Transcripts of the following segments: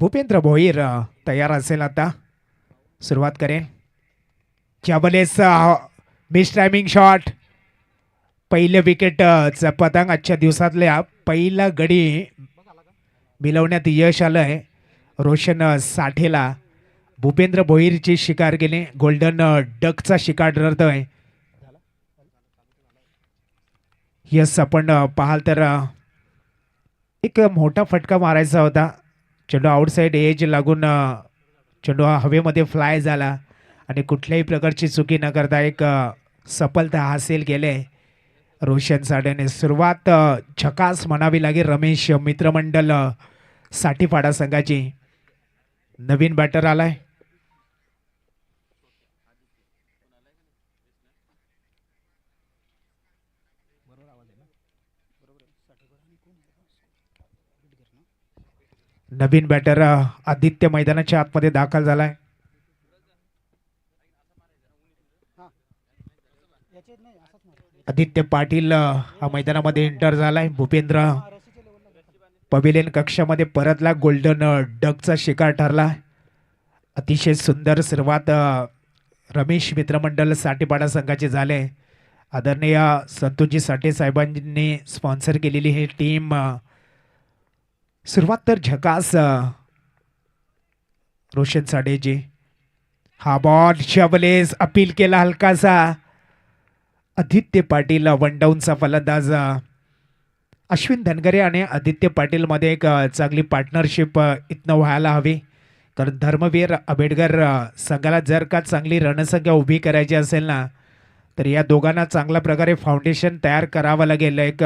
भूपेंद्र भोईर तयार असेल आता सुरुवात करेल. ज्यावेळेस मिस टायमिंग शॉट पहिल्या विकेटचा पतंग आजच्या दिवसातल्या पहिला गडी मिळवण्यात यश आलंय. रोशन साठेला भूपेंद्र भोईरची शिकार केली. गोल्डन डकचा शिकार ठरतोय. यस आपण पाहाल तर एक मोठा फटका मारायचा होता. चेंडू आउटसाईड एज लागून चेंडू हवेमध्ये फ्लाय झाला आणि कुठल्याही प्रकारची चुकी न करता एक सफलता हासिल केले रोशन साठेने. सुरुवात झकास म्हणावी लागेल रमेश मित्रमंडल साठीपाडा संघाची. नवीन बॅटर आलाय. नवीन बॅटर आदित्य मैदानाच्या आतमध्ये दाखल झालाय. आदित्य पाटील हा मैदानामध्ये एंटर झालाय. भूपेंद्र पवेलियन कक्षामध्ये परतला. गोल्डन डकचा शिकार ठरला. अतिशय सुंदर सुरुवात रमेश मित्रमंडळ साठीपाडा संघाचे झाले. आदरणीय संतोषजी साठे साहेबांनी स्पॉन्सर केलेली ही टीम सुरुवात तर झकास रोशन साठेची. हा बॉल शबलेस अपील केला हलकासा. आदित्य पाटील वन डाऊनचा फलंदाज. अश्विन धनगरे आणि आदित्य पाटील मध्ये एक चांगली पार्टनरशिप इथनं व्हायला हवी. कारण धर्मवीर आंबेडकर संघाला जर का चांगली रणसंख्या उभी करायची असेल ना तर या दोघांना चांगल्या प्रकारे फाउंडेशन तयार करावं लागेल. एक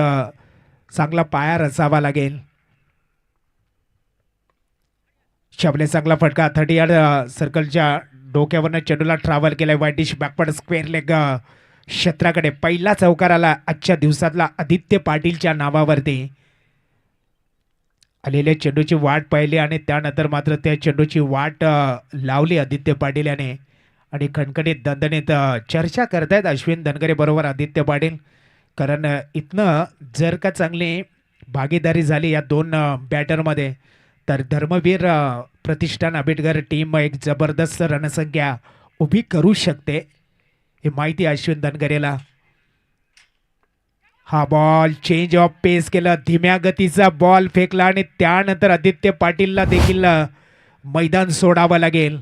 चांगला पाया रचावा लागेल. शबले चांगला फटका 30 यार्ड सर्कलच्या डोक्यावरनं चेंडूला ट्रॅव्हल केलाय. वाईटिश बॅकवर्ड स्क्वेअर लेग क्षेत्राकडे पहिला चौकार आला आजच्या दिवसातला आदित्य पाटीलच्या नावावरती. आलेल्या चेंडूची वाट पाहिली आणि त्यानंतर मात्र त्या चेंडूची वाट लावली आदित्य पाटील याने आणि खणखणीत दणदणीत चर्चा करतायत अश्विन धनगरे बरोबर आदित्य पाटील. कारण इथनं जर का चांगली भागीदारी झाली या दोन बॅटरमध्ये तर धर्मवीर प्रतिष्ठान आंबेडकर टीम एक जबरदस्त रणसंख्या उभी करू शकते ही माहिती अश्विन धनगरेला. हा बॉल चेंज ऑफ पेस केला. धीम्या गतीचा बॉल फेकला आणि त्यानंतर आदित्य पाटीलला देखील मैदान सोडावं लागेल.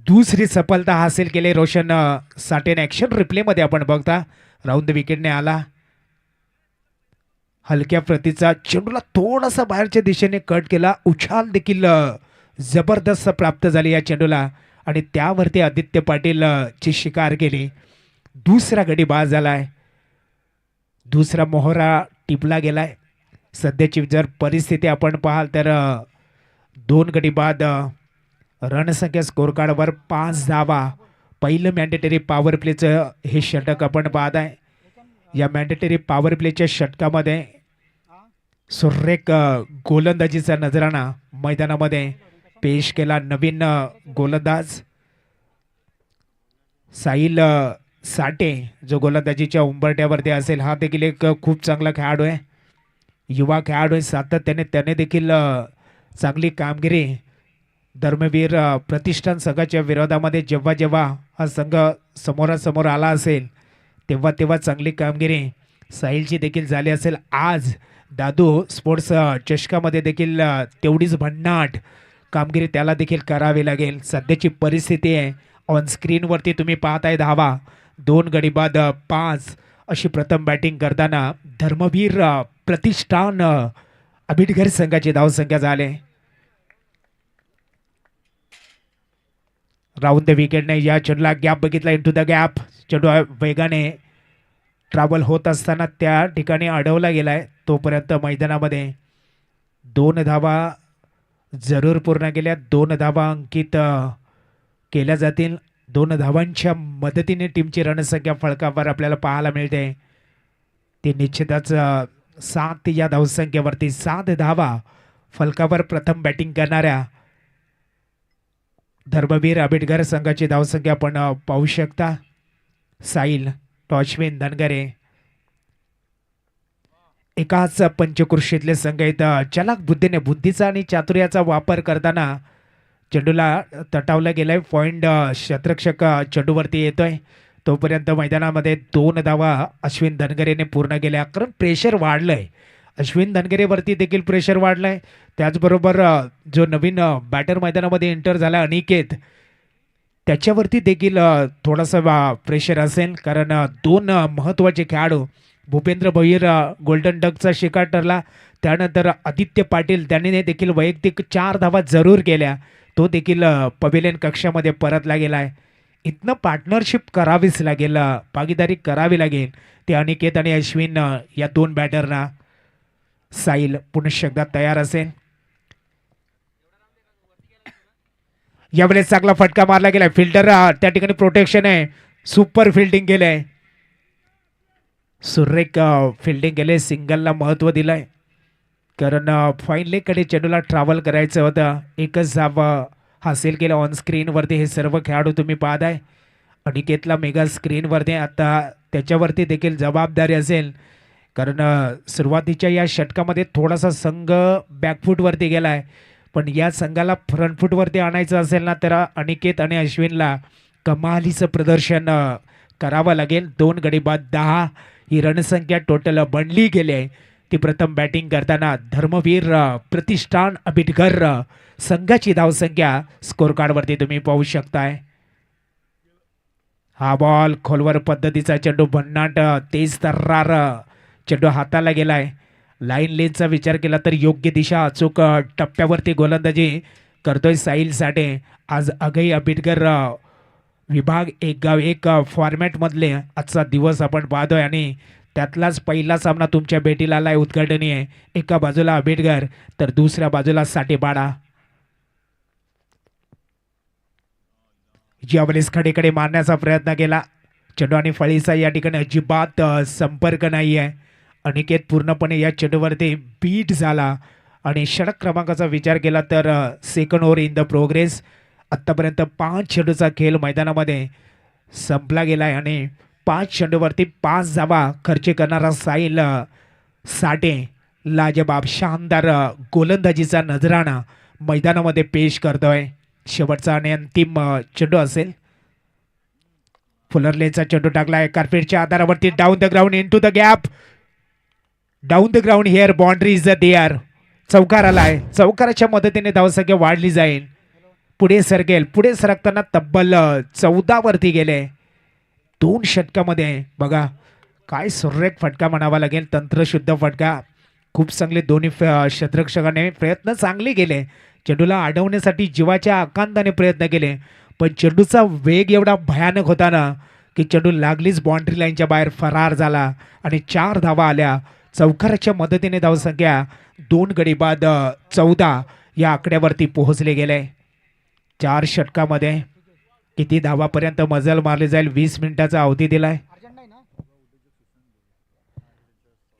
दुसरी सफलता हासिल केली रोशन साठेने. ॲक्शन रिप्लेमध्ये आपण बघता राऊंड विकेटने आला. हलक्या प्रतीचा चेंडूला थोडासा बाहेरच्या दिशेने कट केला. उछाल देखील जबरदस्त प्राप्त झाली या चेंडूला आणि त्यावरती आदित्य पाटील ची शिकार केली. दुसरा गडी बाद झालाय. दुसरा मोहरा टिपला गेलाय. सध्याची जर परिस्थिती आपण पाहाल तर 2 गडी बाद. रणसंख्या स्कोर कार्डवर 5 धावा. पहिलं मॅन्डेटरी पॉवर प्लेचं हे षटक आपण पाहत आहे. या मॅन्डेटरी पॉवर प्लेच्या षटकामध्ये सुरेख गोलंदाजीचा नजराणा मैदानामध्ये पेश केला. नवीन गोलंदाज साहिल साठे जो गोलंदाजीच्या उंबरट्यावरती असेल. हा देखील एक खूप चांगला खेळाडू आहे. युवा खेळाडू आहे. सातत्याने त्याने देखील चांगली कामगिरी धर्मवीर प्रतिष्ठान संघाच्या विरोधामध्ये जेव्हा जेव्हा हा संघ समोरासमोर आला असेल तेव्हा तेव्हा चांगली कामगिरी साहिलची देखील झाली असेल. आज दादू स्पोर्ट्स चषकामध्ये देखील तेवढीच भन्नाट कामगिरी त्याला देखील करावी लागेल. सध्याची परिस्थिती आहे ऑन स्क्रीनवरती तुम्ही पाहताय. धावा 2 गडी बाद 5 अशी प्रथम बॅटिंग करताना धर्मवीर प्रतिष्ठान आंबेडकर संघाची धावसंख्या झाले. राऊंड द विकेटने या चेंडूला गॅप बघितला. इंटू द गॅप चेंडू वेगाने ट्रॅव्हल होत असताना त्या ठिकाणी अडवला गेलाय. तोपर्यंत मैदानामध्ये 2 धावा जरूर पूर्ण केल्या. 2 धावा अंकित केल्या जातील. 2 धावांच्या मदतीने टीमची रणसंख्या फळकावर आपल्याला पाहायला मिळते. ती निश्चितच 7 या धावसंख्येवरती 7 धावा फलकावर प्रथम बॅटिंग करणाऱ्या धर्मवीर आंबेडकर संघाची धावसंख्या आपण पाहू शकता. साहिल, अश्विन धनगरे एकाच पंचकृषीतले संघ आहेत. चलाक बुद्धीने बुद्धीचा आणि चातुर्याचा वापर करताना चेंडूला तटावला गेलाय. पॉइंट क्षेत्ररक्षक चेंडूवरती येतोय. तोपर्यंत मैदानामध्ये 2 धावा अश्विन धनगरेने पूर्ण केल्या. कारण प्रेशर वाढलंय. अश्विन धनगरेवरती देखील प्रेशर वाढलंय. त्याचबरोबर जो नवीन बॅटर मैदानामध्ये एंटर झाला अनिकेत, त्याच्यावरती देखील थोडासा प्रेशर असेल. कारण 2 महत्त्वाचे खेळाडू भूपेंद्र भोईर गोल्डन डकचा शिकार ठरला. त्यानंतर आदित्य पाटील त्यांनी देखील वैयक्तिक 4 धावा जरूर केल्या. तो देखील पवेलियन कक्षामध्ये परतला गेला आहे. इथनं पार्टनरशिप करावीच लागेल, भागीदारी करावी लागेल. ते अनिकेत आणि अश्विन या 2 बॅटरना. साईल पुन्हा एकदा तयार असेल. यावेळेस चांगला फटका मारला गेलाय. फिल्डर त्या ठिकाणी प्रोटेक्शन आहे. सुपर फिल्डिंग केलंय. सुरेख फिल्डिंग केले. सिंगलला महत्त्व दिलंय. कारण फाईन लेगकडे चेंडूला ट्रॅव्हल करायचं होतं. एकच धाव हासिल केलं. ऑन स्क्रीनवरती हे सर्व खेळाडू तुम्ही पाहत आहे. अनिकेतला मेगा स्क्रीनवरती आता त्याच्यावरती देखील जबाबदारी असेल. कारण सुरुवातीच्या या षटकामध्ये थोडासा संघ बॅकफूटवरती गेला आहे. पण या संघाला फ्रंटफूटवरती आणायचं असेल ना, तर अनिकेत आणि अश्विनला कमालीचं प्रदर्शन करावं लागेल. 2 गडी बाद 10 ही रणसंख्या टोटल बनली गेली आहे. ती प्रथम बॅटिंग करताना धर्मवीर प्रतिष्ठान अबिटकर संघाची धावसंख्या स्कोर कार्डवरती तुम्ही पाहू शकताय. हा बॉल खोलवर पद्धतीचा चेंडू, भन्नाट तेज तर्रार चेंडू हाताला गेलाय. लाईन लेनचा विचार केला तर योग्य दिशा अचूक टप्प्यावरती गोलंदाजी करतोय साहिल साठे. आज अगई अबिटकर विभाग एक गाव एक फॉर्मॅटमधले आजचा दिवस आपण पाहतोय आणि त्यातलाच पहिला सामना तुमच्या भेटीला आलाय. उद्घाटनीय आहे. एका बाजूला अबिटकर तर दुसऱ्या बाजूला साठेपाडा. ज्यावेळेस खडेकडे मारण्याचा प्रयत्न केला चेंडू आणि फळीचा या ठिकाणी अजिबात संपर्क नाही आहे. अनिकेत पूर्णपणे या चेंडूवरती बीट झाला आणि षटक क्रमांकाचा विचार केला तर second over in the progress. आत्तापर्यंत 5 चेंडूचा खेळ मैदानामध्ये संपला गेला आहे आणि 5 चेंडूवरती 5 धावा खर्च करणारा साहिल साठे लाजबाब शानदार गोलंदाजीचा नजराणा मैदानामध्ये पेश करतोय. शेवटचा आणि अंतिम चेंडू असेल. फुलरलेचा चेंडू टाकलाय कार्पेटच्या आधारावरती. Down the ground into the gap. Down the ground here boundary is the there. चौकार आलाय. चौकाराच्या मदतीने धावसंख्या वाढली जाईल. पुढे सरकेल. पुढे सरकताना तब्बल 14 वरती गेले. 2 षटकामध्ये बघा काय सुरेख फटका म्हणावा लागेल. तंत्रशुद्ध फटका. खूप चांगले दोन्ही क्षेत्ररक्षकाने प्रयत्न चांगले केले. चेंडूला अडवण्यासाठी जीवाच्या आकांताने प्रयत्न केले. पण चेंडूचा वेग एवढा भयानक होता ना की चेंडू लागलीच बाउंड्री लाईनच्या बाहेर फरार झाला आणि 4 धावा आल्या. चौकाराच्या मदतीने धावसंख्या 2 गडी बाद 14 या आकड्यावरती पोहोचले गेले. 4 षटकामध्ये किती धावापर्यंत मजल मारली जाईल. 20 मिनिटाचा अवधी दिलाय.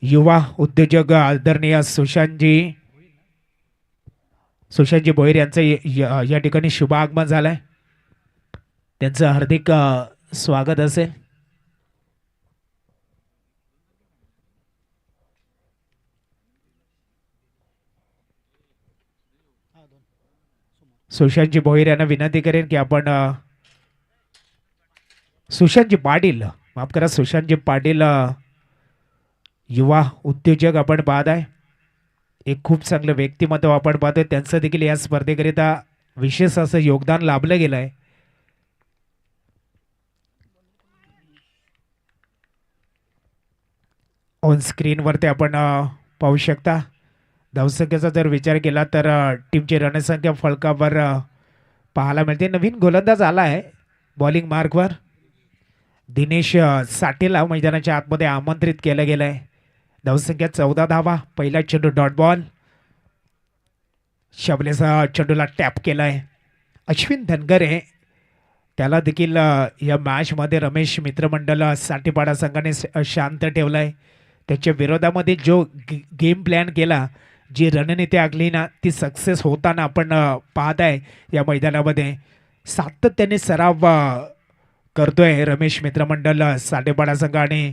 युवा उद्योजक आदरणीय सुशांतजी भोईर यांचं या ठिकाणी शुभ आगमन झालंय. त्यांचं हार्दिक स्वागत असेल. सुशांतजी भोईर यांना विनंती करेन की आपण सुशांतजी पाटील माफ करा सुशांतजी पाटील युवा उद्योजक आपण पाहत आहे. एक खूप चांगलं व्यक्तिमत्व आपण पाहतोय. त्यांचं देखील या स्पर्धेकरिता विशेष असं योगदान लाभलं गेलं आहे. ऑन स्क्रीनवरती आपण पाहू शकता. धावसंख्येचा जर विचार केला तर टीमची रणसंख्या फलकावर पाहायला मिळते. नवीन गोलंदाज आला आहे बॉलिंग मार्कवर. दिनेश साठेला मैदानाच्या आतमध्ये आमंत्रित केलं गेलं आहे. धावसंख्या 14 धावा. पहिला चेंडू डॉट बॉल. शबलेचा चेंडूला टॅप केला आहे. अश्विन धनगरे त्याला देखील या मॅचमध्ये रमेश मित्रमंडळ साठेपाडा संघाने शांत ठेवला आहे. त्याच्या विरोधामध्ये जो गेम प्लॅन केला, जी रणनीती आखली ना, ती सक्सेस होताना आपण पाहत आहे. या मैदानामध्ये सातत्याने सराव करतोय रमेश मित्रमंडळ साठेपाडा संघ आणि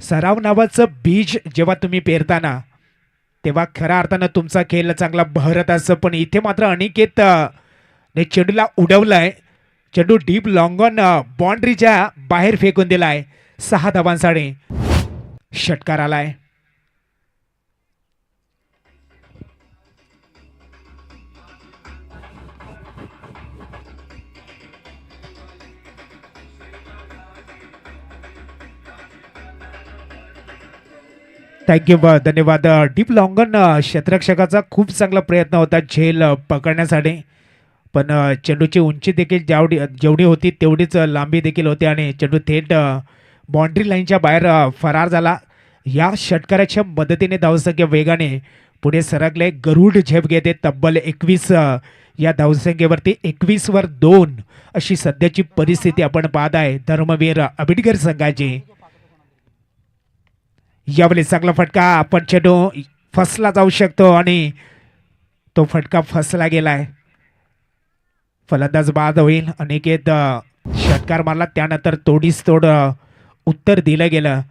सराव नावाचं बीज जेव्हा तुम्ही पेरताना तेव्हा खऱ्या अर्थानं तुमचा खेळ चांगला बहरत असं, पण इथे मात्र अनिकेत ने चेंडूला उडवलाय. चेंडू डीप लॉंग ऑन बाउंड्रीच्या बाहेर फेकून दिलाय. 6 धावांसाठी षटकार आलाय. थँक्यू, धन्यवाद. डीप लॉंगन क्षेत्ररक्षकाचा खूप चांगला प्रयत्न होता झेल पकडण्यासाठी, पण चेंडूची उंची देखील जेवढी होती तेवढीच लांबी देखील होती आणि चेंडू थेट बाउंड्री लाईनच्या बाहेर फरार झाला. या षटकाराच्या मदतीने धावसंख्या वेगाने पुढे सरकले. गरुड झेप घेते तब्बल 21 या धावसंख्येवरती. 21 वर 2 अशी सध्याची परिस्थिती आपण पाहत आहे धर्मवीर आबिडकर संघाची. यावेळी चांगला फटका, आपण चेंडू फसला जाऊ शकतो आणि तो फटका फसला गेलाय. फलंदाज बाद होईल. अनिकेत षटकार मारला, त्यानंतर तोडीस तोड उत्तर दिलं गेलं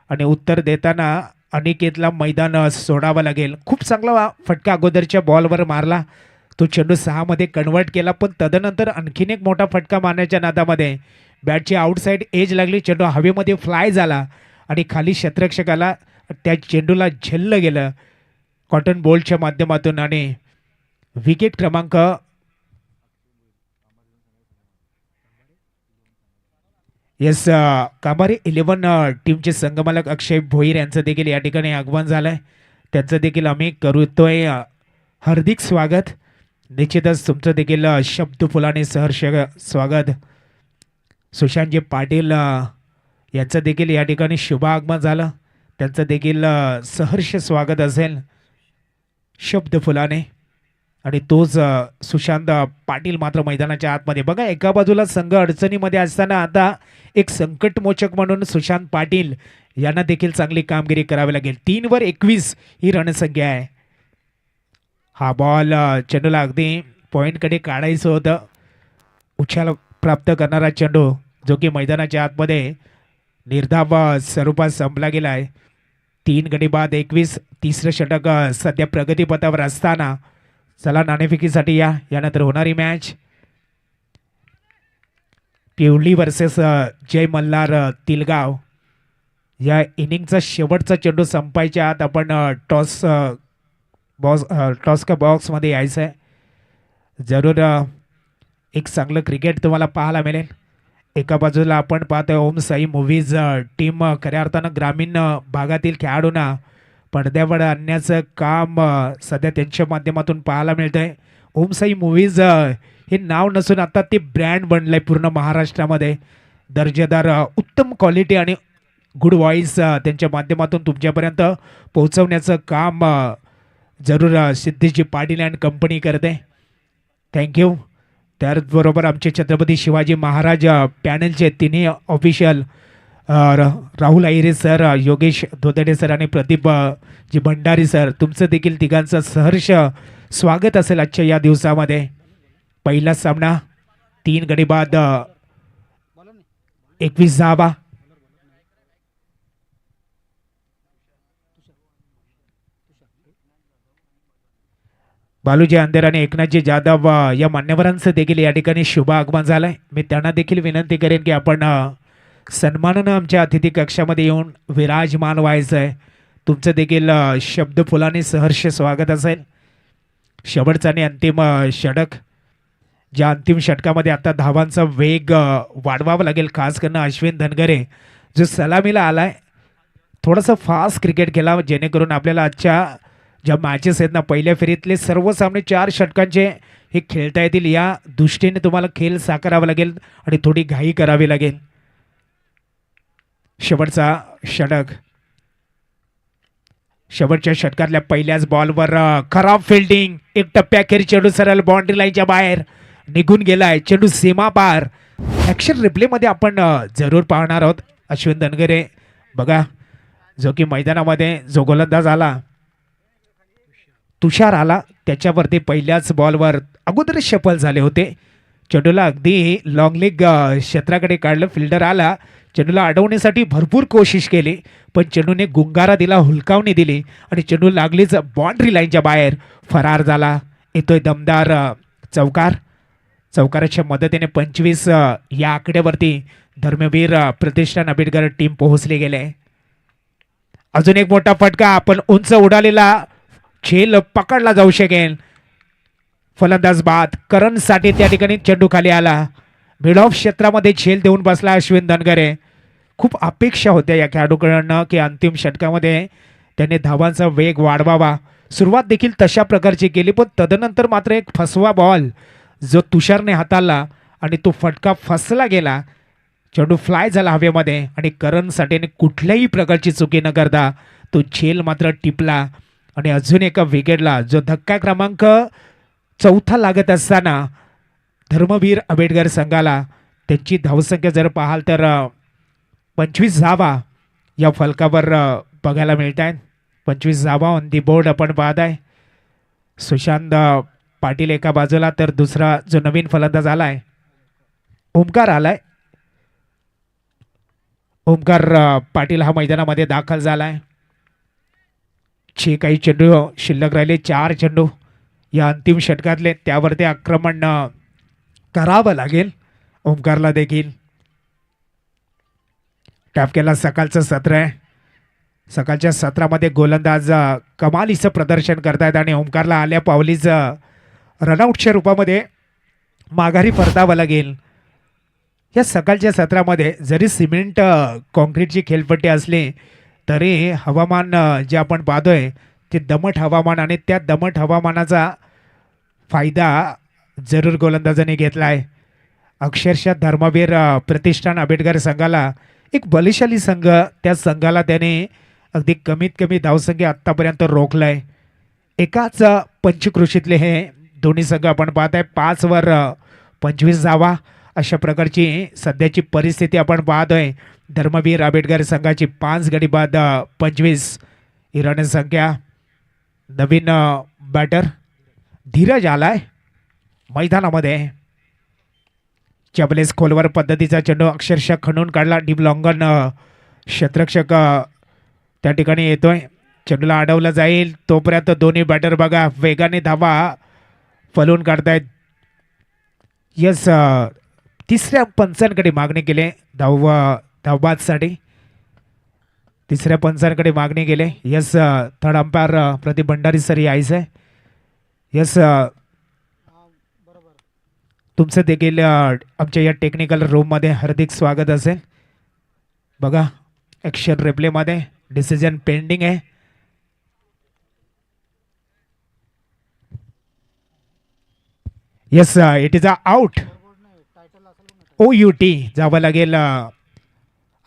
आणि उत्तर देताना अनिकेतला मैदान सोडावं लागेल. खूप चांगला फटका अगोदरच्या बॉलवर मारला, तो चेंडू 6 मध्ये कन्वर्ट केला, पण तदनंतर आणखीन एक मोठा फटका मारण्याच्या नादामध्ये बॅटची आउटसाईड एज लागली. चेंडू हवेमध्ये फ्लाय झाला आणि खाली क्षेत्ररक्षकाला त्या चेंडूला झेललं गेलं कॉटन बॉलच्या माध्यमातून आणि विकेट क्रमांक कामारी 11 टीमचे संघमालक अक्षय भोईर यांचं देखील या ठिकाणी आगमन झालंय. त्यांचं देखील आम्ही करतोय हार्दिक स्वागत. निश्चितच तुमचं देखील शब्द फुलाने सहर्ष स्वागत. सुशांतजी पाटील यांचं देखील या ठिकाणी शुभ आगमन झालं, त्यांचं देखील सहर्ष स्वागत असेल शब्द फुलाने. आणि तोच सुशांत पाटील मात्र मैदानाच्या आतमध्ये. बघा, एका बाजूला संघ अडचणीमध्ये असताना आता एक संकटमोचक म्हणून सुशांत पाटील यांना देखील चांगली कामगिरी करावी लागेल. 3 वर 21 ही रणसंख्या आहे. हा बॉल चेंडूला अगदी पॉईंटकडे काढायचं होतं. उछाल प्राप्त करणारा चेंडू जो की मैदानाच्या आतमध्ये निर्धाव स्वरूपात संपला गेला आहे. 3 गडी बाद 21. तिसरं षटक सध्या प्रगतीपथावर असताना चला नाणेफेकीसाठी यानंतर होणारी मॅच पिवली वर्सेस जय मल्हार तिलगाव. या इनिंगचा शेवटचा चेंडू संपायच्या आत आपण टॉस का बॉक्समध्ये यायचं आहे. जरूर एक चांगलं क्रिकेट तुम्हाला पाहायला मिळेल. एका बाजूला आपण पाहतोय ओम साई मूव्हीज टीम खऱ्या अर्थानं ग्रामीण भागातील खेळाडूंना पडद्यावर आणण्याचं काम सध्या त्यांच्या माध्यमातून पाहायला मिळतंय. ओम साई मूव्हीज हे नाव नसून आता ते ब्रँड बनलंय पूर्ण महाराष्ट्रामध्ये. दर्जेदार उत्तम क्वालिटी आणि गुड व्हॉइस त्यांच्या माध्यमातून तुमच्यापर्यंत पोहोचवण्याचं काम जरूर सिद्धेशजी पाटील अँड कंपनी करते. थँक्यू. त्याचबरोबर आमचे छत्रपती शिवाजी महाराज पॅनलचे तिन्ही ऑफिशियल राहुल आहिरे सर, योगेश धोदडे सर आणि प्रदीप जी भंडारी सर, तुमचं देखील तिघांचं सहर्ष स्वागत असेल आजच्या या दिवसामध्ये. पहिला सामना 3 गडी बाद 21 धावा. बालूजी अंधेर आणि एकनाथजी जाधव या मान्यवरांचं देखील या ठिकाणी शुभ आगमन झालंय. मी त्यांना देखील विनंती करेन की आपण सन्मानानं आमच्या अतिथी कक्षामध्ये येऊन विराजमान व्हायचं आहे. तुमचं देखील शब्द फुलाने सहर्ष स्वागत असेल. शेवटचा आणि अंतिम षटक, ज्या अंतिम षटकामध्ये आता धावांचा वेग वाढवावा लागेल, खास करून अश्विन धनगरे जो सलामीला आलाय. थोडंसं फास्ट क्रिकेट खेळा जेणेकरून आपल्याला आजच्या ज्या मॅचेस आहेत ना, पहिल्या फेरीतले सर्व सामने 4 षटकांचे हे खेळता येतील. या दृष्टीने तुम्हाला खेळ साकारावा लागेल आणि थोडी घाई करावी लागेल. शेवटचा षटक, शेवटच्या षटकातल्या पहिल्याच बॉलवर खराब फिल्डिंग. एक टप्प्याखेर चेंडू सरळ बाउंड्री लाईनच्या बाहेर निघून गेलाय. चेंडू सीमा पार. ॲक्शन रिप्लेमध्ये आपण जरूर पाहणार आहोत. अश्विन धनगरे बघा, जो की मैदानामध्ये जो गोलंदाज आला तुषार आला, त्याच्यावरती पहिल्याच बॉलवर अगोदरच शफल झाले होते. चेंडूला अगदी लॉंग लेग क्षेत्राकडे काढलं. फिल्डर आला, चेंडूला अडवण्यासाठी भरपूर कोशिश केली, पण चेंडूने गुंगारा दिला, हुलकावणी दिली आणि चेंडू लागलीच बाउंड्री लाईनच्या बाहेर फरार झाला. येतोय दमदार चौकार. चौकाराच्या मदतीने 25 या आकड्यावरती धर्मवीर प्रतिष्ठान आंबेडकर टीम पोहोचली गेले. अजून एक मोठा फटका, पण उंच उडालेला झेल पकडला जाऊ शकेल. फलंदाज बाद. करण साठे त्या ठिकाणी चेंडू खाली आला. मिड ऑफ क्षेत्रामध्ये झेल देऊन बसला अश्विन धनगरे. खूप अपेक्षा होत्या या खेळाडूकडनं की अंतिम षटकामध्ये त्याने धावांचा वेग वाढवावा. सुरुवात देखील तशा प्रकारची केली, पण तदनंतर मात्र एक फसवा बॉल जो तुषारने हाताळला आणि तो फटका फसला गेला. चेंडू फ्लाय झाला हवेमध्ये आणि करण साठेने कुठल्याही प्रकारची चुकी न करता तो झेल मात्र टिपला आणि अजून एका विकेटला जो धक्का क्रमांक 4 लागत असताना धर्मवीर आंबेडकर संघाला त्यांची धावसंख्या जर पाहाल तर 25 धावा या फलकावर बघायला मिळत आहेत. 25 धावा ऑन दी बोर्ड आपण पाहत आहे. सुशांत पाटील एका बाजूला, तर दुसरा जो नवीन फलंदाज आलाय ओमकार आलाय. ओमकार पाटील हा मैदानामध्ये दाखल झालाय. जे काही चेंडू शिल्लक राहिले, 4 चेंडू या अंतिम षटकातले, त्यावरती आक्रमण करावं लागेल ओमकारला देखील. टॅपकेला सकाळचं सत्र आहे. सकाळच्या सत्रामध्ये गोलंदाज कमालीचं प्रदर्शन करतायत आणि ओमकारला आल्या पावलीच रनआउटच्या रूपामध्ये माघारी परतावं लागेल. या सकाळच्या सत्रामध्ये जरी सिमेंट कॉन्क्रीटची खेळपट्टी असली तरी हवामान जे आपण पाहतोय ते दमट हवामान, आणि त्या दमट हवामानाचा फायदा जरूर गोलंदाजाने घेतला आहे. अक्षरशः धर्मवीर प्रतिष्ठान आंबेडकर संघाला एक बलशाली संघ, त्या संघाला त्याने अगदी कमीत कमी धावसंख्या आत्तापर्यंत रोखलं आहे. एकाच पंचकृषीतले हे दोन्ही संघ आपण पाहत आहे. 5 वर 25 धावा अशा प्रकारची सध्याची परिस्थिती आपण पाहतोय. धर्मवीर आंबेडकर संघाची 5 गडी बाद 25 ही रणसंख्या. नवीन बॅटर धीरज आलाय मैदानामध्ये. चबलेस खोलवर पद्धतीचा चेंडू अक्षरशः खणून काढला. डीप लॉंगन क्षेत्ररक्षक त्या ठिकाणी येतोय. चेंडूला अडवलं जाईल तोपर्यंत दोन्ही बॅटर बघा वेगाने धावा फलवून काढतायत. यस, तिसऱ्या पंचांकडे मागणी केली धावबादसाठी. तिसऱ्या पंचांकडे मागणी केली. Yes, third umpire Pradeep Bhandari sir यायचं आहे. यस, तुमचं देखील आमच्या या टेक्निकल रूममध्ये हार्दिक स्वागत असेल. बघा ॲक्शन रिप्लेमध्ये डिसिजन पेंडिंग आहे. Yes, it is a out. OUT जावं लागेल.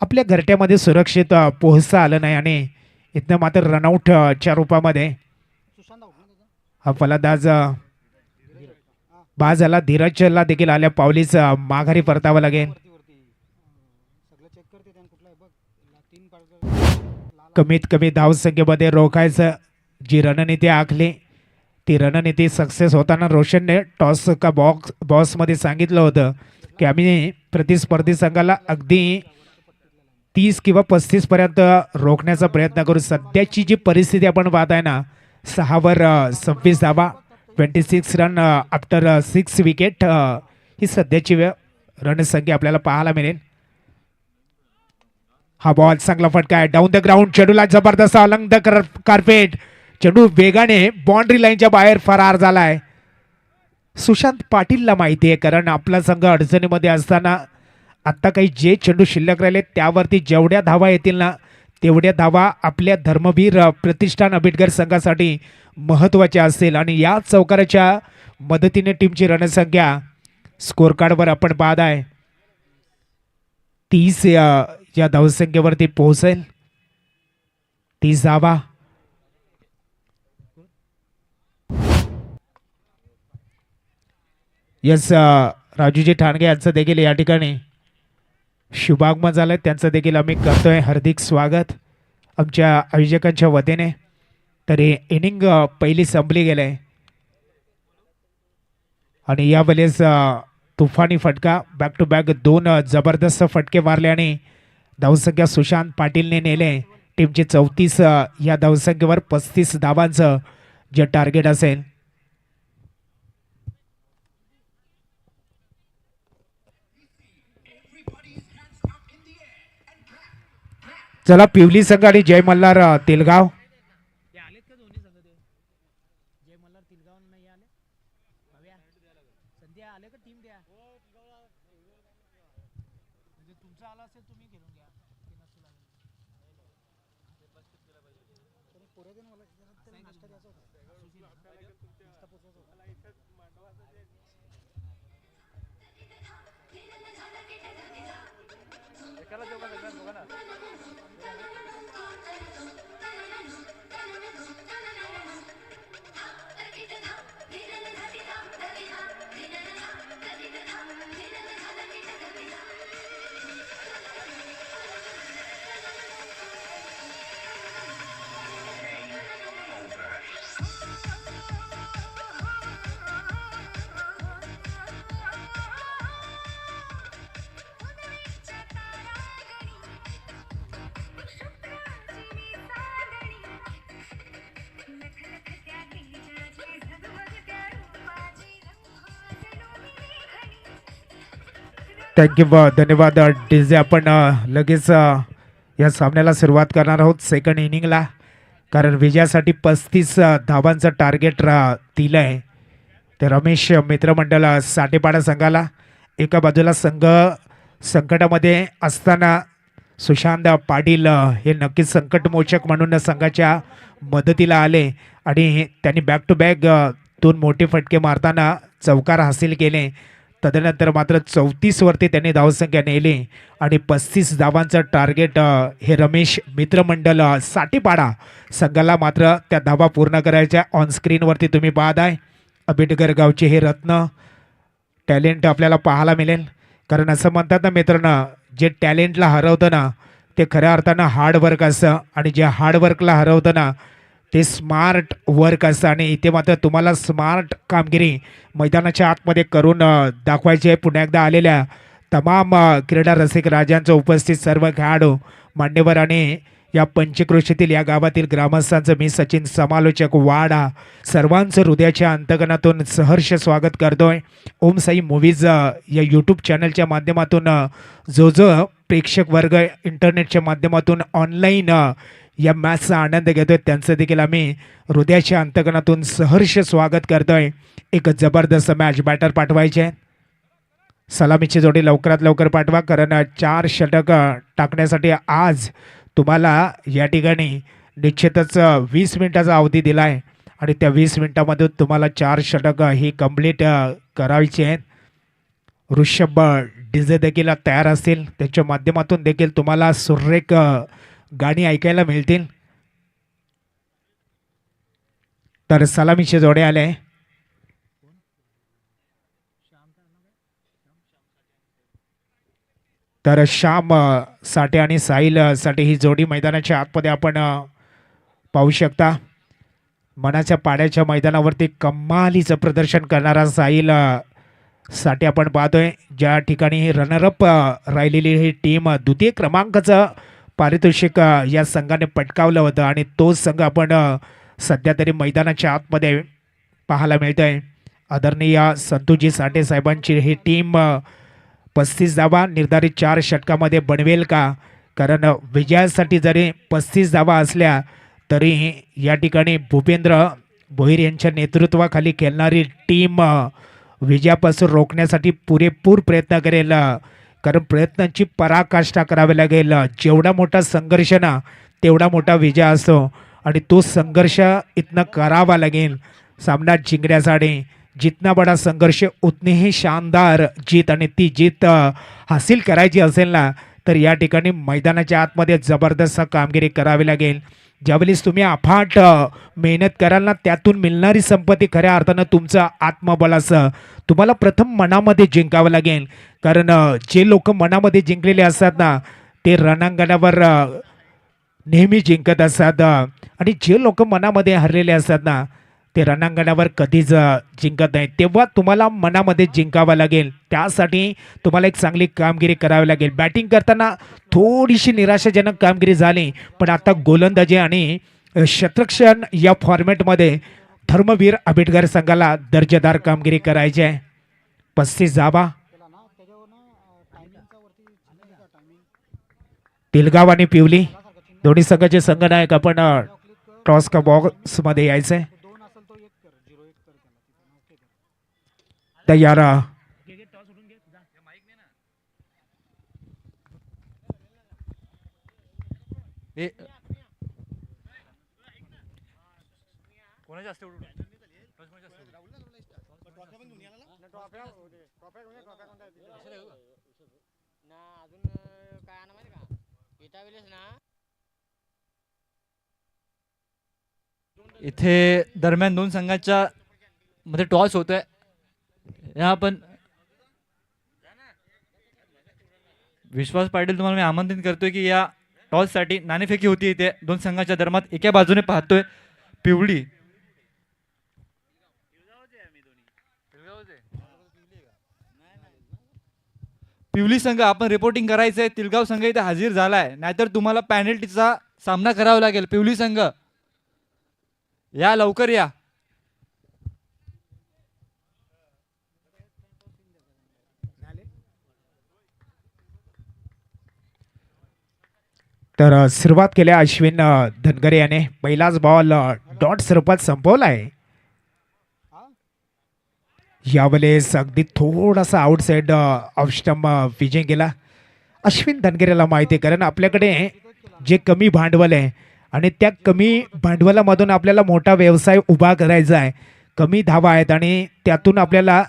आपल्या घरट्यामध्ये सुरक्षित पोहोचता आलं नाही आणि इथनं मात्र रनआउटच्या रूपामध्ये हा फलंदाज बाद झाला. धीरजला देखील आल्या पावलीच माघारी परतावं लागेल. कमीत कमी धावसंख्येमध्ये रोखायचं जी रणनीती आखली ती रणनीती सक्सेस होताना रोशनने टॉस का बॉक्समध्ये सांगितलं होतं की आम्ही प्रतिस्पर्धी संघाला अगदी 30 किंवा 35 पर्यंत रोखण्याचा प्रयत्न करू. सध्याची जी परिस्थिती आपण पाहत आहे ना, 6 वर 26 धावा 26 रन आफ्टर 6 विकेट ही सध्याची रणसंख्या आपल्याला पाहायला मिळेल. हा बॉल चांगला फटका आहे. Down the ground. चेंडूला जबरदस्त अलंग द कार्पेट. चेंडू वेगाने बाउंड्री लाईनच्या बाहेर फरार झालाय. सुशांत पाटीलला माहिती आहे, कारण आपला संघ अडचणीमध्ये असताना आत्ता काही जे चेंडू शिल्लक राहिले त्यावरती जेवढ्या धावा येतील ना तेवढ्या धावा आपल्या धर्मवीर प्रतिष्ठान आंबेडकर संघासाठी महत्त्वाच्या असतील. आणि या चौकाराच्या मदतीने टीमची रणसंख्या स्कोर कार्डवर आपण पाहत आहे 30 या धावसंख्येवरती पोहोचेल. 30 धावा. यस, राजूजी ठाणगे यांचं देखील या ठिकाणी शुभागमन झालंय. त्यांचं देखील आम्ही करतोय हार्दिक स्वागत आमच्या आयोजकांच्या वतीने. तरी इनिंग पहिली संपली गेले आणि यावेळेस तुफानी फटका बॅक टू बॅक 2 जबरदस्त फटके मारले आणि धावसंख्या सुशांत पाटीलने नेले. टीमची 34 या धावसंख्येवर 35 धावांचं जे टार्गेट असेल. चला पिवली संघ आणि जय मल्हार तेलगाव थँक्यू धन्यवाद डीजे. आपण लगेच या सामन्याला सुरुवात करणार आहोत सेकंड इनिंगला, कारण विजयासाठी 35 धावांचं टार्गेट दिलं आहे ते रमेश मित्रमंडळ साठेपाडा संघाला. एका बाजूला संघ संकटामध्ये असताना सुशांत पाटील हे नक्कीच संकटमोचक म्हणून संघाच्या मदतीला आले आणि त्यांनी बॅक टू बॅक 2 मोठे फटके मारताना चौकार हासिल केले. तदनंतर मात्र 34 वरती त्यांनी धावसंख्या नेली आणि 35 धावांचं टार्गेट हे रमेश मित्रमंडळ साठेपाडा संघाला मात्र त्या धावा पूर्ण करायच्या. ऑन स्क्रीनवरती तुम्ही पाहत आहे अबिटगर गावचे हे रत्न टॅलेंट आपल्याला पाहायला मिळेल. कारण असं म्हणतात ना मित्रांनो, जे टॅलेंटला हरवतं ना ते खऱ्या अर्थानं हार्डवर्क असतं आणि जे हार्डवर्कला हरवतं ना ते स्मार्ट वर्क असतं. आणि इथे मात्र तुम्हाला स्मार्ट कामगिरी मैदानाच्या आतमध्ये करून दाखवायची आहे. पुन्हा एकदा आलेल्या तमाम क्रीडा रसिक राजांचं उपस्थित सर्व खेळाडू मान्यवर आणि या पंचक्रोशीतील या गावातील ग्रामस्थांचं मी सचिन समालोचक वाडा सर्वांचं हृदयाच्या अंतकणातून सहर्ष स्वागत करतोय. ओम साई मूवीज या यूट्यूब चॅनलच्या माध्यमातून जो प्रेक्षक वर्ग इंटरनेटच्या माध्यमातून ऑनलाईन या मॅचचा आनंद घेतोय त्यांचं देखील आम्ही हृदयाच्या अंतकणातून सहर्ष स्वागत करतोय. एक जबरदस्त मॅच बॅटर पाठवायचे आहे. सलामीची जोडी लवकरात लवकर पाठवा, कारण 4 षटक टाकण्यासाठी आज तुम्हाला या ठिकाणी निश्चितच 20 मिनिटाचा अवधी दिला आहे आणि त्या 20 मिनिटामधून तुम्हाला 4 षटक ही कंप्लीट करायची आहेत. ऋषभ डीजे देखील तयार असतील, त्याच्या माध्यमातून देखील तुम्हाला सुरेख गाणी ऐकायला मिळतील. तर सलामीचे जोडे आले. तर श्याम साठे आणि साहिल साठे ही जोडी मैदानाच्या आतमध्ये आपण पाहू शकता. मनाच्या पाड्याच्या मैदानावरती कमालीचं प्रदर्शन करणारा साहिल साठे आपण पाहतोय. ज्या ठिकाणी रनरअप राहिलेली ही टीम द्वितीय क्रमांकाचं पारितोषिक या संघाने पटकावलं होतं आणि तो संघ आपण सध्या तरी मैदानाच्या आतमध्ये पाहायला मिळत आहे. आदरणीय संतोषजी साठे साहेबांची ही टीम 35 धावा निर्धारित 4 षटकामध्ये बनवेल का? कारण विजयासाठी जरी 35 धावा असल्या तरी या ठिकाणी भूपेंद्र भोईर यांच्या नेतृत्वाखाली खेळणारी टीम विजयापासून रोखण्यासाठी पुरेपूर प्रयत्न करेल. कारण प्रयत्नांची पराकाष्ठा करावी लागेल. जेवढा मोठा संघर्ष ना तेवढा मोठा विजय असतो आणि तो संघर्ष इथनं करावा लागेल सामना जिंकण्यासाठी. जितना बड़ा संघर्ष उतनी ही शानदार जीत, आणि ती जीत हासिल करायची असेल ना तर या ठिकाणी मैदानाच्या आतमध्ये जबरदस्त कामगिरी करावी लागेल. ज्यावेळेस तुम्ही अफाट मेहनत कराल ना त्यातून मिळणारी संपत्ती खऱ्या अर्थानं तुमचं आत्मबल असं तुम्हाला प्रथम मनामध्ये जिंकावं लागेल. कारण जे लोक मनामध्ये जिंकलेले असतात ना ते रणांगणावर नेहमी जिंकत असतात आणि जे लोक मनामध्ये हरलेले असतात ना ते रणांगणावर कधीच जिंकत नाही. तेव्हा तुम्हाला मनामध्ये जिंकावं लागेल. त्यासाठी तुम्हाला एक चांगली कामगिरी करावी लागेल. बॅटिंग करताना थोडीशी निराशाजनक कामगिरी झाली, पण आता गोलंदाजी आणि शतरक्षण या फॉर्मॅटमध्ये धर्मवीर आंबेडकर संघाला दर्जेदार कामगिरी करायची आहे. 35 धावा. तिलगाव आणि पिवली दोन्ही संघाचे संघनायक आपण टॉस का बॉक्स मध्ये यायचंय. तयार. हे कोणाचे असते उडून? इथे दरम्यान दोन संघाच्या मध्ये टॉस होतोय. या आपण विश्वास पाटील तुम्हाला मी आमंत्रित करतोय की या टॉस साठी नाणेफेकी होती. इथे दोन संघाच्या दरम्यान एका बाजूने पाहतोय पिवळी पिवली संघ आपण रिपोर्टिंग करायचंय. तिलगाव संघ इथे हजर झालाय, नाहीतर तुम्हाला पॅनल्टीचा सामना करावा लागेल. पिवली संघ या लवकर या. तर सुरुवात केल्या अश्विन धनगरे याने. पहिलाच बॉल डॉट स्वरूपात संपवला आहे. यावेळेस अगदी थोडासा आउटसाइड ऑफ स्टंप विजय गेला. अश्विन धनगरेला माहिती आहे, कारण आपल्याकडे जे कमी भांडवल आहे आणि त्या कमी भांडवलामधून आपल्याला मोठा व्यवसाय उभा करायचा आहे. कमी धावा आहेत आणि त्यातून आपल्याला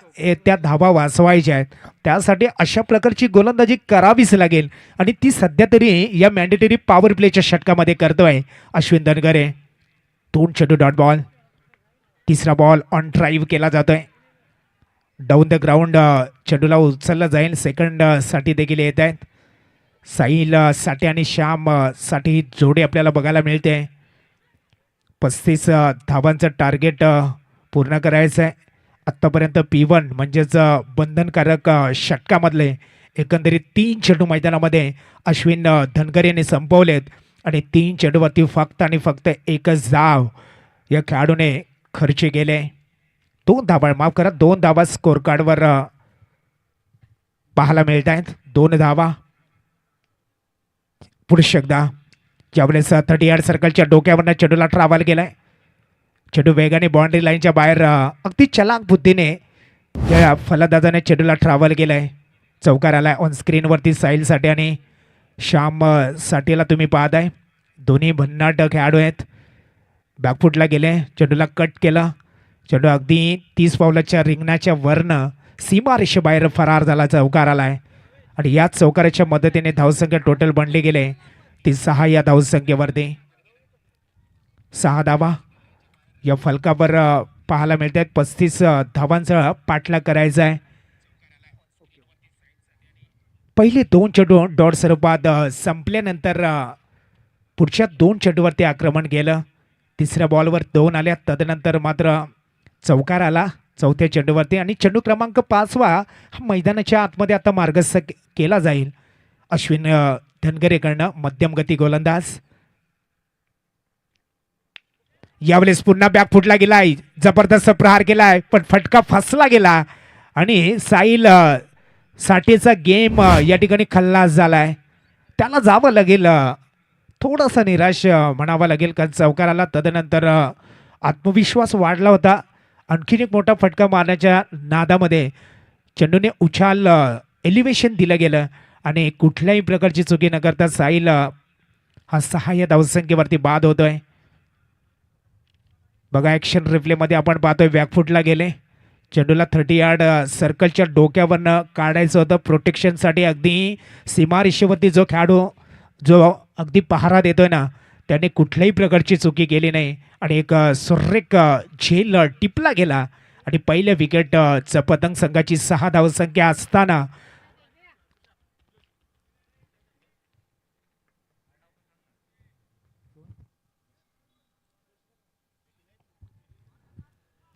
त्या धावा वाचवायच्या आहेत. त्यासाठी अशा प्रकारची गोलंदाजी करावीच लागेल आणि ती सध्या तरी या मॅन्डेटरी पॉवर प्लेच्या षटकामध्ये करतोय अश्विन धनगरे. 2 चेंडू डॉट बॉल. तिसरा बॉल ऑन ड्राईव्ह केला जातोय. डाऊन द ग्राउंड चेंडूला उचलला जाईल. सेकंड साठी देखील येत आहेत. साहिल साठी आणि श्याम साठी ही जोडी आपल्याला बघायला मिळते. 35 धावांचं टार्गेट पूर्ण करायचं आहे. आत्तापर्यंत P1 म्हणजेच बंधनकारक षटकामधले एकंदरीत 3 चेंडू मैदानामध्ये अश्विन धनगरेने संपवलेत आणि 3 चेंडूवरती फक्त आणि फक्त एकच धाव या खेळाडूने खर्ची गेले. 2 धावा, माफ करा, 2 धावा स्कोर कार्डवर पाहायला मिळत आहेत. 2 धावा. पुरुष एकदा ज्यावेळेस 30 यार्ड सर्कलच्या डोक्यावरनं चेंडूला ट्रॅव्हल केलाय. चेंडू वेगाने बाउंड्री लाईनच्या बाहेर अगदी चलाक बुद्धीने त्या फलंदाजाने चेंडूला ट्रॅव्हल केलाय. चौकार आलाय. ऑन स्क्रीनवरती साहिल साठी आणि श्याम साठीला तुम्ही पाहताय. दोन्ही भन्नाट खेळाडू आहेत. बॅकफुटला गेले. चेंडूला कट केला. चेंडू अगदी 30 पावलाच्या रिंगणाच्या वरनं सीमा रेषेबाहेर फरार झाला. चौकार आलाय आणि याच चौकाराच्या मदतीने धावसंख्या टोटल बनले गेले ती 6 या धावसंख्येवरती. 6 धावा या फलकावर पाहायला मिळत आहेत. 35 धावांचा पाठलाग करायचा आहे. पहिले 2 चेंडू डॉट स्वरूपात संपल्यानंतर पुढच्या 2 चेंडूवरती आक्रमण केलं. तिसऱ्या बॉलवर 2 आल्या. तदनंतर मात्र चौकार आला चौथ्या चेंडूवरती आणि चेंडू क्रमांक 5वा हा मैदानाच्या आतमध्ये आता मार्गस्थ केला जाईल अश्विन धनगरेकडनं. मध्यम गती गोलंदाज. यावेळेस पुन्हा बॅक फुटला गेलाय. जबरदस्त प्रहार केलाय पण फटका फसला गेला आणि साहिल साठीचा गेम या ठिकाणी खल्लास झालाय. त्याला जावं लागेल. थोडासा निराश म्हणावं लागेल कारण चौकाराला तदनंतर आत्मविश्वास वाढला होता. आणखीन एक मोठा फटका मारण्याच्या नादामध्ये चेंडूने उछाल एलिव्हेशन दिलं गेलं आणि कुठल्याही प्रकारची चुकी न करता साहिल हा 6 या धावसंख्येवरती बाद होतोय. बघा ॲक्शन रिप्लेमध्ये आपण पाहतोय बॅकफुटला गेले. चेंडूला 30 यार्ड सर्कलच्या डोक्यावरनं काढायचं होतं प्रोटेक्शनसाठी. अगदी सीमारेषेवरती जो खेळाडू जो अगदी पहारा देतोय ना त्याने कुठल्याही प्रकारची चुकी केली नाही आणि एक सुरेख झेल टिपला गेला आणि पहिल्या विकेट पतंग संघाची 6 धावसंख्या असताना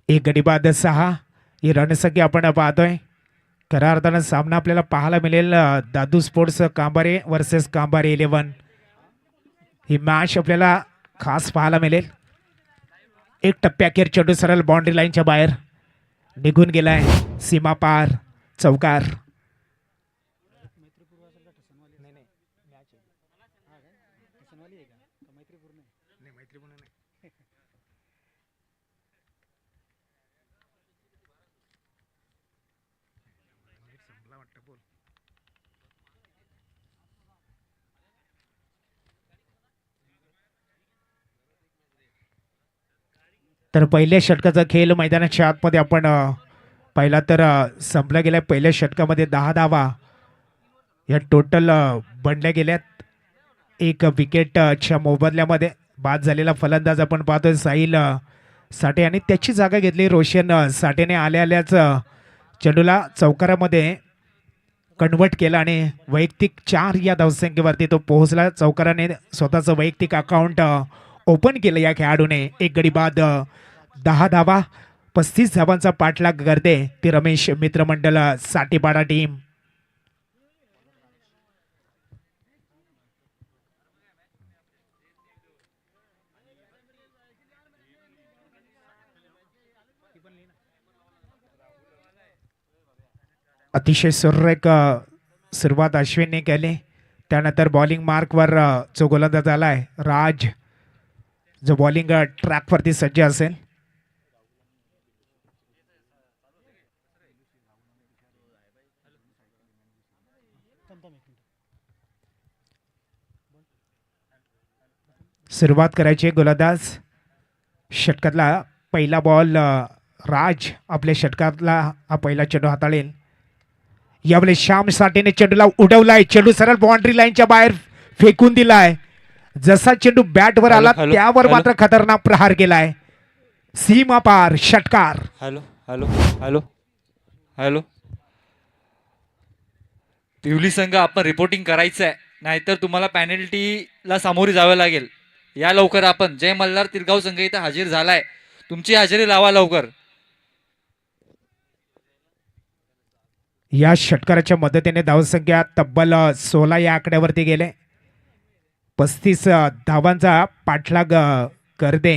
एक गडी बाद 6 ही रणसंख्या आपण पाहतोय. खऱ्या अर्थानं सामना आपल्याला पाहायला मिळेल दादू स्पोर्ट्स कांबारे वर्सेस कांबारे 11. ही मॅच आपल्याला खास पाहायला मिळेल. एक टप्प्याखेर चेंडू सरळ बाउंड्री लाईनच्या बाहेर निघून गेलाय. सीमा पार चौकार. तर पहिल्या षटकाचा खेळ मैदानाच्या आतमध्ये आपण पाहिला तर संपला गेलाय. पहिल्या षटकामध्ये 10 धावा या टोटल बनल्या गेल्यात. एक विकेटच्या मोबदल्यामध्ये बाद झालेला फलंदाज आपण पाहतोय साहिल साठे आणि त्याची जागा घेतली रोशन साठेने. आल्याच चेंडूला चौकारामध्ये कन्वर्ट केला आणि वैयक्तिक 4 या धावसंख्येवरती तो पोहोचला. चौकाराने स्वतःचं वैयक्तिक अकाउंट ओपन केलं या खेळाडूने. एक गडी बाद 10 धावा 35 धावांचा पाठलाग करते ती रमेश मित्रमंडळ साठेपाडा टीम. अतिशय सुरेख सुरुवात अश्विनने केली. त्यानंतर बॉलिंग मार्कवर जो गोलंदाज आलाय राज, जो बॉलिंग ट्रॅकवरती सज्ज असेल. सुरुवात करायची गोलंदाज. षटकातला पहिला बॉल राज आपल्या षटकातला हा पहिला चेंडू हाताळेल. यावेळी श्याम साठेने चेंडूला उडवलाय. चेंडू सरळ बाउंड्री लाईनच्या बाहेर फेकून दिलाय. जसा चेंडू बॅटवर आला त्यावर मात्र खतरनाक प्रहार केलाय. सीमा पार षटकार. Hello hello hello hello. पिवली संघ आपण रिपोर्टिंग करायचं आहे, नाहीतर तुम्हाला पॅनल्टीला सामोरे जावं लागेल. या लवकर. आपण जय मल्हार तिरगाव संघ इथं हजर झालाय. तुमची हजेरी लावा लवकर. या षटकाराच्या मदतीने धावसंख्या तब्बल 16 या आकड्यावरती गेले. 35 धावांचा पाठलाग करते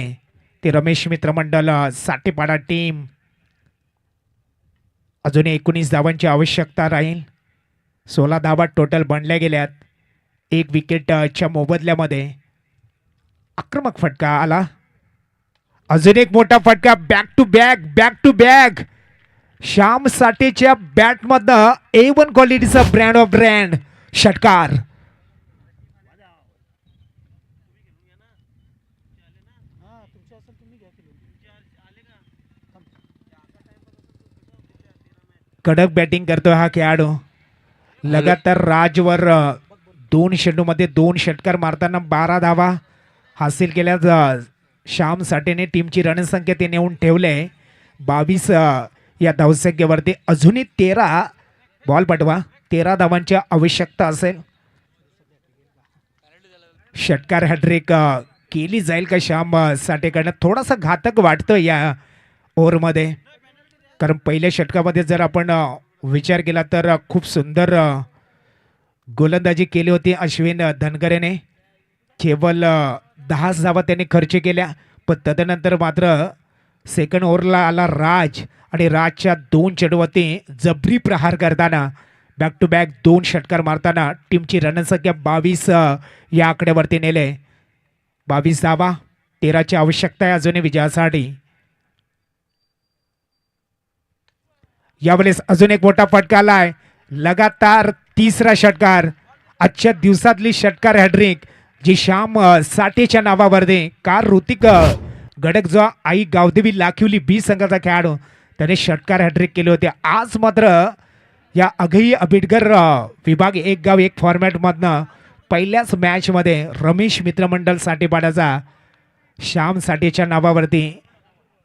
ते रमेश मित्रमंडळ साठेपाडा टीम. अजून 19 धावांची आवश्यकता राहील. 16 धावा टोटल बनल्या गेल्यात. एक विकेटच्या मोबदल्यामध्ये आक्रमक फटका आला. अजून एक मोठा फटका. बॅक टू बॅक श्याम साठेच्या बॅटमधनं A1 क्वालिटीचा ब्रँड ऑफ ब्रँड षटकार. कडक बॅटिंग करतोय हा खेळाडू. लगातार राजवर 2 चेंडूमध्ये 2 षटकार मारताना 12 धावा हासिल केल्या. श्याम साठेने टीमची रणसंख्या ते नेऊन ठेवले 22 या धावसंख्येवरती. अजूनही 13 बॉल पाठवा. 13 धावांची आवश्यकता असेल. षटकार हॅट्रिक केली जाईल का श्याम साठेकडनं? थोडासा घातक वाटतं या ओव्हरमध्ये, कारण पहिल्या षटकामध्ये जर आपण विचार केला तर खूप सुंदर गोलंदाजी केली होती अश्विन धनगरेने. केवळ 10 धावा त्यांनी खर्च केल्या, पण तदनंतर मात्र सेकंड ओव्हरला आला राज आणि राजच्या 2 चेंडूवरती जबरी प्रहार करताना बॅक टू बॅक 2 षटकार मारताना टीमची रणसंख्या 22 या आकड्यावरती नेले. 22 धावा 13ची आवश्यकता आहे अजूनही विजयासाठी. यावेळेस अजून एक मोठा फटका आलाय. लगातार 3रा षटकार. आजच्या दिवसातली षटकार हॅड्रिक जी श्याम साठेच्या नावावरती. कार ऋतिक गडक जो आई गावदेवी लाखिवली बी संघाचा खेळाडू, त्याने षटकार हॅट्रिक केले होते. आज मात्र या अघई अबिडकर विभाग एक गाव एक फॉर्मॅटमधनं पहिल्याच मॅचमध्ये रमेश मित्रमंडळ साठेपाड्याचा श्याम साठेच्या नावावरती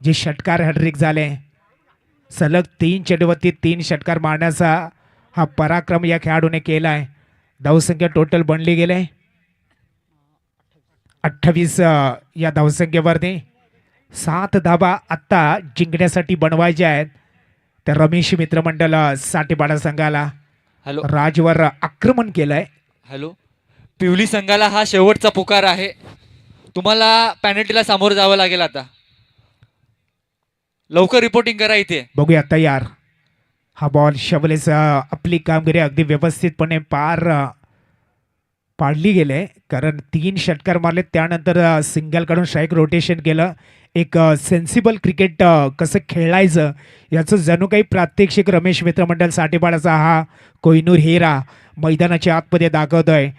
जे षटकार हॅट्रिक झाले. सलग 3 चेंडूवरती 3 षटकार मारण्याचा हा पराक्रम या खेळाडूने केला आहे. धावसंख्या टोटल बनली गेले 28 या धावसंख्येवरती. 7 धाबा आत्ता जिंकण्यासाठी बनवायच्या आहेत त्या रमेश मित्रमंडळ साठेपाडा संघाला. हॅलो राजवर आक्रमण केलंय. हॅलो पिवली संघाला हा शेवटचा पुकार आहे. तुम्हाला पॅनल्टीला सामोरं जावं लागेल आता. लवकर रिपोर्टिंग करा इथे. बघूया तयार. हा बॉल शवलेस आपली कामगिरी अगदी व्यवस्थितपणे पाडली गेले, कारण 3 षटकार मारले त्यानंतर सिंगल काढून स्ट्राईक रोटेशन केलं. एक सेन्सिबल क्रिकेट कसं खेळायचं याचं जणू काही प्रात्यक्षिक रमेश मित्रमंडळ साठेपाडाचा हा कोहिनूर हिरा मैदानाच्या आतमध्ये दाखवतोय.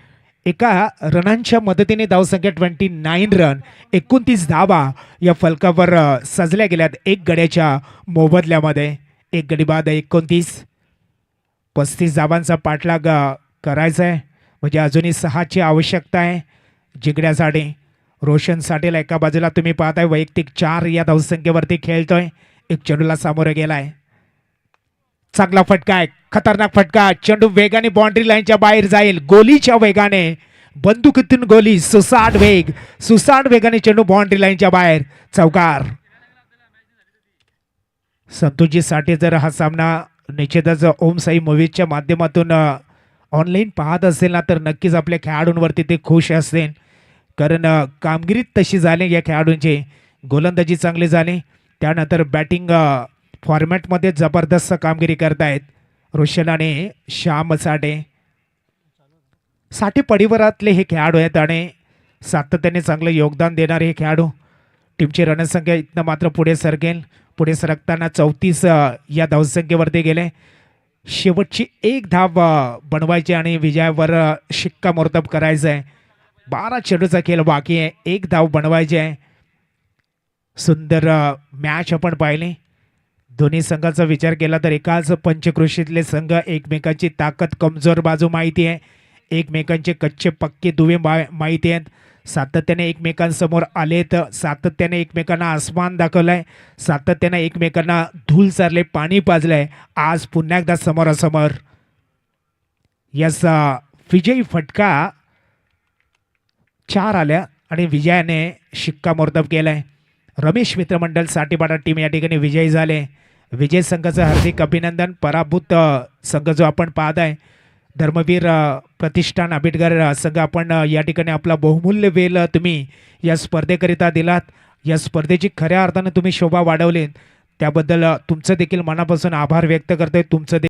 एका रनांच्या मदतीने धावसंख्या 29 रन 29 धावा या फलकावर सजल्या गेल्यात एक गड्याच्या मोबदल्यामध्ये. एक गडी बाद 29 धावांचा पाठलाग करायचा आहे, म्हणजे अजूनही 6ची आवश्यकता आहे जिंकण्यासाठी. रोशन साठेला एका बाजूला तुम्ही पाहताय वैयक्तिक 4 या धावसंख्येवरती खेळतोय. एक चेंडूला सामोरं गेलाय. चांगला फटका आहे, खतरनाक फटका. चेंडू वेगाने बाउंड्री लाईनच्या बाहेर जाईल. गोलीच्या वेगाने बंदुकीतून गोली सुसाट वेगाने चेंडू बाउंड्री लाईनच्या बाहेर. चौकार. संतोषजी साठे जर हा सामना निश्चितच ओम साई मूवीजच्या माध्यमातून ऑनलाईन पाहत असेल ना, तर नक्कीच आपल्या खेळाडूंवरती ते खुश असतील, कारण कामगिरी तशी झाली या खेळाडूंची. गोलंदाजी चांगली झाली, त्यानंतर बॅटिंग फॉर्मॅटमध्ये जबरदस्त कामगिरी करतायत रोशन आणि श्याम साठे परिवारातले हे खेळाडू आहेत आणि सातत्याने चांगलं योगदान देणारे हे खेळाडू. टीमची रणसंख्या इथनं मात्र पुढे सरकताना 34 या धावसंख्येवरती गेले. शेवटची एक धाव बनवायची आणि विजयावर शिक्कामोर्तब करायचं आहे. 12 चेंडूचा खेळ बाकी आहे, एक धाव बनवायची आहे. सुंदर मॅच आपण पाहिली. दोन्ही संघाचा विचार केला तर एकाच पंचकृषीतले संघ एकमेकांची ताकद कमजोर बाजू माहिती आहे, एकमेकांचे कच्चे पक्के दुवे माहिती आहेत. सातत्याने एकमेकांसमोर आलेत, सातत्याने एकमेकांना आसमान दाखवलंय, सातत्याने एकमेकांना धूल चारले, पाणी पाजलंय. आज पुन्हा एकदा समोरासमोर. यस, विजयी फटका 4 आल्या आणि विजयाने शिक्कामोर्तब केलाय. रमेश मित्रमंडळ साठेपाडा टीम या ठिकाणी विजयी झाले. विजय संघाचं हार्दिक अभिनंदन. पराभूत संघ जो आपण पाहत आहे धर्मवीर प्रतिष्ठान आंबेडकर संघ, आपण या ठिकाणी आपला बहुमूल्य वेळ तुम्ही या स्पर्धेकरिता दिलात. या स्पर्धेची खऱ्या अर्थानं तुम्ही शोभा वाढवली, त्याबद्दल तुमचं देखील मनापासून आभार व्यक्त करतोय. तुमचं